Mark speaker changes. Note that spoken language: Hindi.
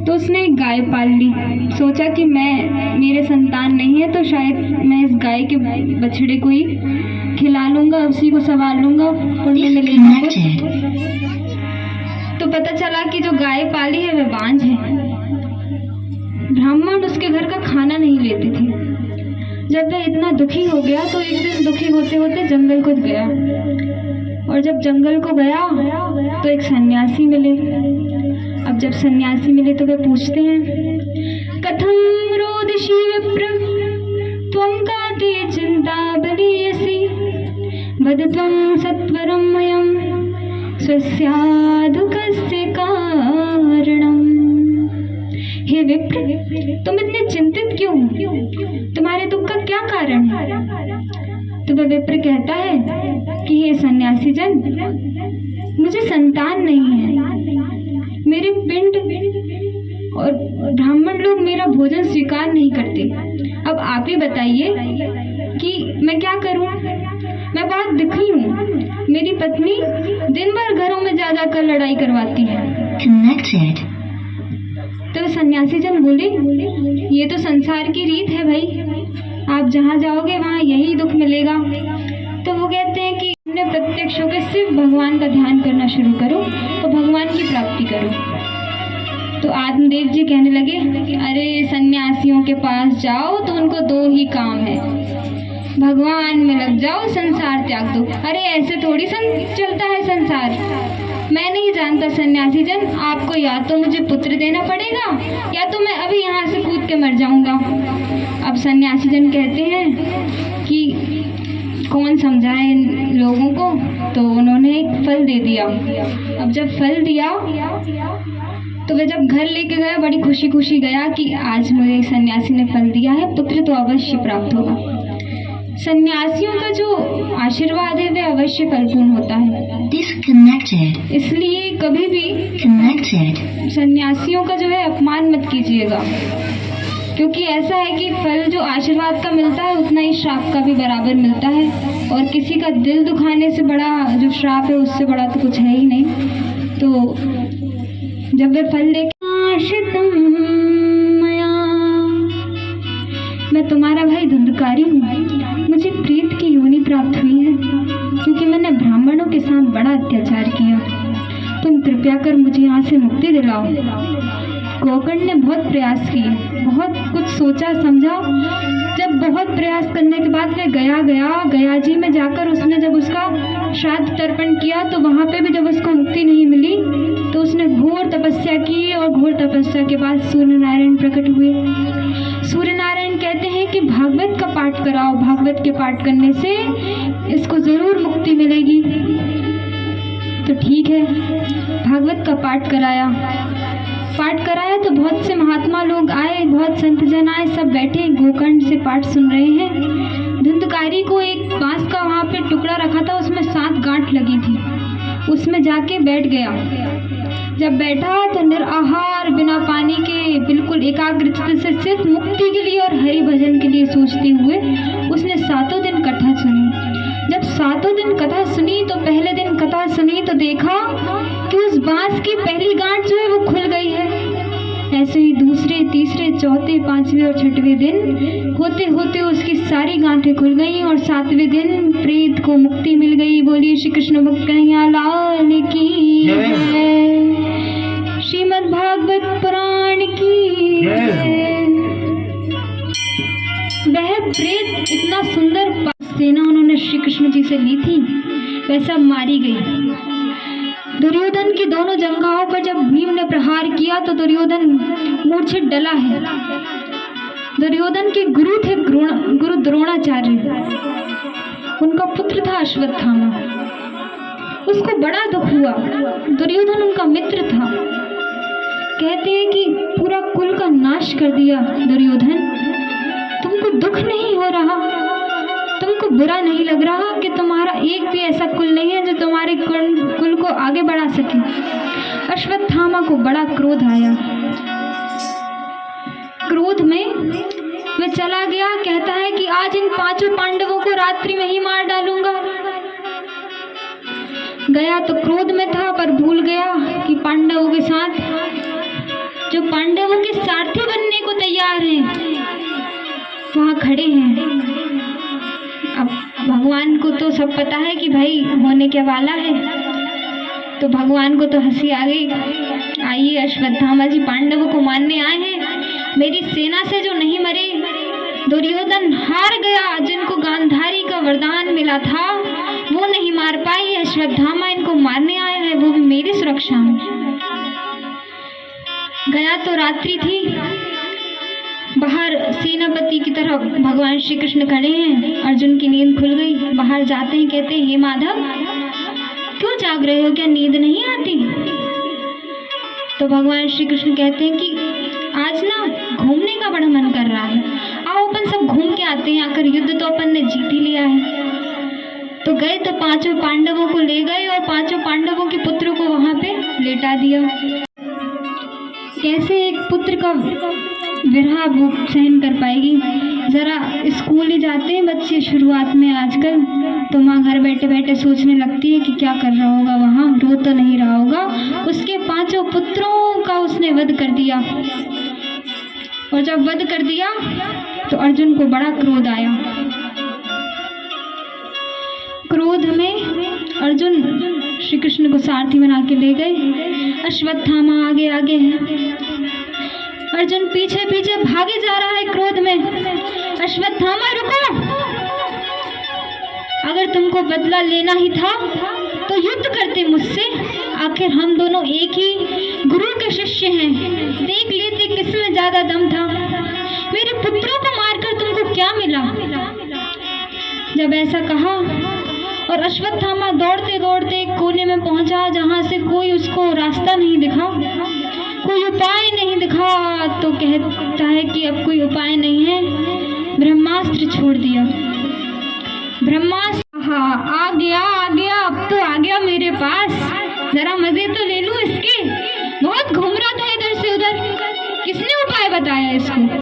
Speaker 1: तो उसने एक गाय पाल ली। सोचा कि मेरे संतान नहीं है तो शायद मैं इस गाय के बछड़े को ही खिला लूंगा, उसी को संभाल लूंगा, पुण्य मिलेगा। तो पता चला कि जो गाय पाली है वह बांझ है। ब्राह्मण उसके घर का खाना नहीं लेते थे। जब वह इतना दुखी हो गया तो एक दिन दुखी होते होते जंगल को गया, और जब जंगल को गया तो एक सन्यासी मिले। अब जब सन्यासी मिले तो वे पूछते हैं, कथम रोदसी विप्र त्वं काते चिंता बलीयसी वद त्वं सत्वरं मयं स्वस्यादुःखस्य कारणम्। हे विप्र, तुम इतने चिंतित क्यों हो? तुम्हारे दुख का क्या कारण है? तो वह विप्र कहता है कि हे सन्यासी जन, मुझे संतान नहीं है। मेरे पिंड और ब्राह्मण लोग मेरा भोजन स्वीकार नहीं करते। अब आप ही बताइए कि मैं क्या करूं? मैं बहुत दुखी हूँ। मेरी पत्नी दिन भर घरों में जा जाकर लड़ाई करवाती है। तो सन्यासी जन बोले, ये तो संसार की रीत है भाई, आप जहाँ जाओगे वहाँ यही दुख मिलेगा। तो वो कहते हैं कि अपने प्रत्यक्ष होकर सिर्फ भगवान का ध्यान करना शुरू करो तो भगवान की प्राप्ति करो। तो आत्मदेव जी कहने लगे, अरे सन्यासियों के पास जाओ तो उनको दो ही काम है, भगवान में लग जाओ, संसार त्याग दो। अरे ऐसे थोड़ी चलता है संसार। मैं नहीं जानता सन्यासी जन, आपको या तो मुझे पुत्र देना पड़ेगा या तो मैं अभी यहाँ से कूद के मर जाऊंगा। अब सन्यासी जन कहते हैं कि कौन समझाए इन लोगों को, तो उन्होंने एक फल दे दिया। अब जब फल दिया तो वह जब घर लेके गया बड़ी खुशी खुशी गया कि आज मुझे सन्यासी ने फल दिया है, पुत्र तो अवश्य प्राप्त होगा। सन्यासियों का जो आशीर्वाद है वह अवश्य फलपूर्ण होता है। इसलिए कभी भी सन्यासियों का जो है अपमान मत कीजिएगा, क्योंकि ऐसा है कि फल जो आशीर्वाद का मिलता है उतना ही श्राप का भी बराबर मिलता है, और किसी का दिल दुखाने से बड़ा जो श्राप है उससे बड़ा तो कुछ है ही नहीं। तो जब वे फल लेकर, मैं तुम्हारा भाई धुंधकारी हूँ, मुझे प्रेत की योनि प्राप्त हुई है क्योंकि मैंने ब्राह्मणों के साथ बड़ा अत्याचार किया। तुम कृपया कर मुझे यहाँ से मुक्ति दिलाओ। गोकर्ण ने बहुत प्रयास किए, बहुत कुछ सोचा समझा। जब बहुत प्रयास करने के बाद वह गया जी में जाकर उसने जब उसका श्राद्ध तर्पण किया तो वहाँ पे भी जब उसको मुक्ति नहीं मिली तो उसने घोर तपस्या की, और घोर तपस्या के बाद सूर्य नारायण प्रकट हुए। सूर्य नारायण कहते हैं कि भागवत का पाठ कराओ, भागवत के पाठ करने से इसको जरूर मुक्ति मिलेगी। तो ठीक है, भागवत का पाठ कराया तो बहुत से महात्मा लोग आए, बहुत संत जन आए, सब बैठे गोकर्ण से पाठ सुन रहे हैं। धुंधकारी को एक बांस का वहाँ पे टुकड़ा रखा था, उसमें 7 गांठ लगी थी, उसमें जाके बैठ गया। जब बैठा तो निराहार बिना पानी के बिल्कुल एकाग्र चित्त से सिर्फ मुक्ति के लिए और हरि भजन के लिए सोचते हुए उसने 7 दिन कथा सुनी। जब 7 दिन कथा सुनी तो पहले दिन कथा सुनी तो देखा कि उस बांस की पहली गांठ जो है वो खुल गई है। ऐसे ही दूसरे, तीसरे, चौथे, पांचवें और छठवें दिन होते होते उसकी सारी गांठें खुल गईं और सातवें दिन प्रेत को मुक्ति मिल गई। बोलिए श्री कृष्ण भक्त कन्हैया लाल की जय। श्रीमद् भागवत पुराण की जय। वह प्रेत इतना सुंदर सेना उन्होंने श्री कृष्ण जी से ली थी, वैसा मारी गई। दुर्योधन की दोनों जंघाओं पर जब भीम ने प्रहार किया तो दुर्योधन मूर्छित डला है। दुर्योधन के गुरु थे गुरु द्रोणाचार्य, उनका पुत्र था अश्वत्थामा। उसको बड़ा दुख हुआ, दुर्योधन उनका मित्र था। कहते हैं कि पूरा कुल का नाश कर दिया दुर्योधन। तुमको दुख नहीं हो रहा, तुमको बुरा नहीं लग रहा कि तुम्हारा एक भी ऐसा कुल नहीं है जो तुम्हारे कुल को आगे बढ़ा सके। अश्वत्थामा को बड़ा क्रोध आया। क्रोध में वह चला गया, कहता है कि आज इन पांचों पांडवों को रात्रि में ही मार डालूंगा। गया तो क्रोध में था, पर भूल गया कि पांडवों के साथ जो पांडवों के सारथी बनने को तैयार हैं वहां खड़े हैं। अब भगवान को तो सब पता है कि भाई होने क्या वाला है, तो भगवान को तो हंसी आ गई। आइए अश्वत्थामा जी पांडवों को मारने आए हैं, मेरी सेना से जो नहीं मरे। दुर्योधन हार गया, जिनको गांधारी का वरदान मिला था वो नहीं मार पाई। अश्वत्थामा इनको मारने आए हैं, वो भी मेरी सुरक्षा में। गया तो रात्रि थी, बाहर सेनापति की तरफ भगवान श्री कृष्ण खड़े हैं। अर्जुन की नींद खुल गई, बाहर जाते हैं, कहते हैं हे माधव क्यों जाग रहे हो, क्या नींद नहीं आती? तो भगवान श्री कृष्ण कहते हैं कि आज ना घूमने का बड़ा मन कर रहा है, आओ अपन सब घूम के आते हैं। आकर युद्ध तो अपन ने जीत ही लिया है। तो गए तो पांचों पांडवों को ले गए और पांचों पांडवों के पुत्रों को वहां पे लेटा दिया। कैसे एक पुत्र का विरह वो सहन कर पाएगी? जरा स्कूल ही जाते हैं बच्चे शुरुआत में आजकल, तो माँ घर बैठे बैठे सोचने लगती है कि क्या कर रहा होगा वहाँ, रो तो नहीं रहा होगा। उसके पांचों पुत्रों का उसने वध कर दिया, और जब वध कर दिया तो अर्जुन को बड़ा क्रोध आया। क्रोध में अर्जुन श्री कृष्ण को सारथी बना के ले गए। अश्वत्थामा आगे आगे है, अर्जुन पीछे पीछे भागे जा रहा है क्रोध में। अश्वत्थामा रुको, अगर तुमको बदला लेना ही था तो युद्ध करते मुझसे, आखिर हम दोनों एक ही गुरु के शिष्य हैं। देख लेते किसमें ज्यादा दम था। मेरे पुत्रों को मारकर तुमको क्या मिला? जब ऐसा कहा और अश्वत्थामा दौड़ते दौड़ते एक कोने में पहुंचा जहां से कोई उसको रास्ता नहीं दिखा, कोई उपाय नहीं दिखा, तो कहता है कि अब कोई उपाय नहीं है। ब्रह्मास्त्र छोड़ दिया। ब्रह्मास्त्र आ गया, अब तो आ गया मेरे पास, जरा मजे तो ले लूं इसके। बहुत घूम रहा था इधर से उधर, किसने उपाय बताया इसको?